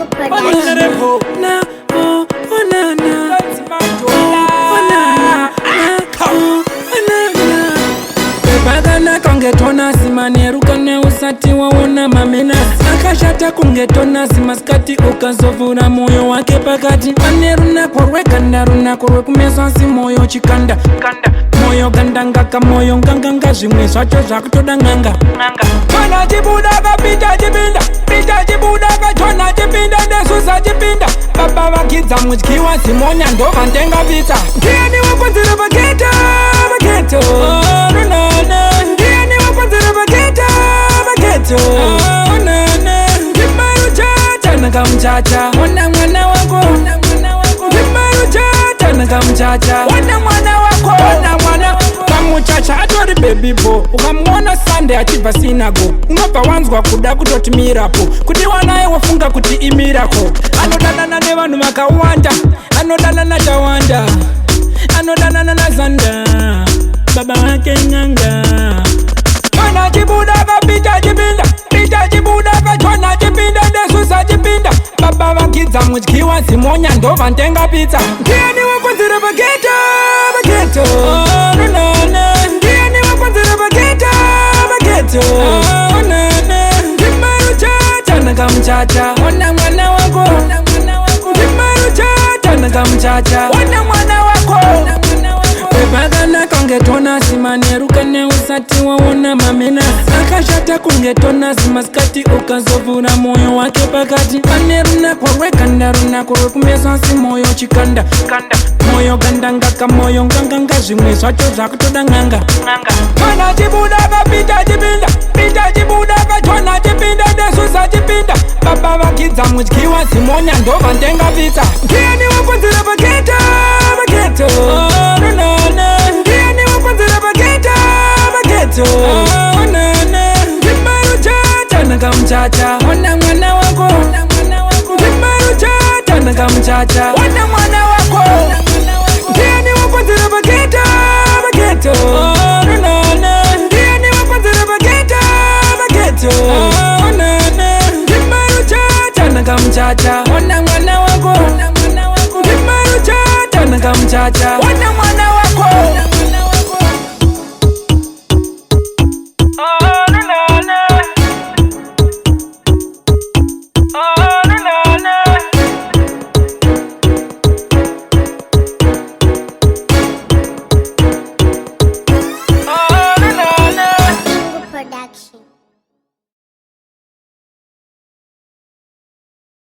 Jungle Production. Kungetona sima neruka ne usati waona mamena akashata kungetona sima skati ukazovura moyo wake pakati aneruna korwe ganda runa korwe kumesa si moyo chikanda moyo gandanga kamoyo nganganga zvimwe zvacho zvakutoda nganga tona chibuda kapita chipinda pita chibuda katona chipinda nesusa chipinda baba vakidza mudyiwa zimonya ndova ndenga pizza ndiani wakonzera paketo Mchacha, wana mwana wako Kimaru chata na kamchacha wana mwana wako wana mwana kamuchacha atori baby bo ukamwona Sunday achiva sinago unobva wanzwa kuda kutotimirapo kuti wanaye wafunga kuti imirako anodanana nevanhu vakawanda anodanana chawanda anodanana na Zanda baba wake nyanga kana chibuda kapita chipinda pita chibuda kachona chipinda nesusa chipinda baba vakidza mudyiwa zimonya ndova ndenga pizza ndiani wakonzera paketo ndiani wakonzera paketo Kimaru chata na kamchacha wana mwana wako Kimaru chata na kamchacha wana mwana wako Pepagana kungetona sima neruka ne usati waona mamena akashata kungetona sima skati ukazovura moyo wake pakati aneruna korwe ganda runa korwe kumesa si moyo chikanda moyo gandanga kamoyo nganganga zvimwe zvacho zvakutoda nganga kana chibuda kapita chipinda pita chibuda katona chipinda nesusa chipinda baba vakidza mudyiwa zimonya ndova ndenga pizza ndiani wakonzera paketo ndiani wakonzera paketo Kimaru chata na kamchacha wana mwana wako Kimaru chata na kamchacha wana mwana wako ndiani wakonzera paketo ndiani wakonzera paketo Kimaru chata na kamchacha wana mwana wako Kimaru chata na kamchacha wana mwana wako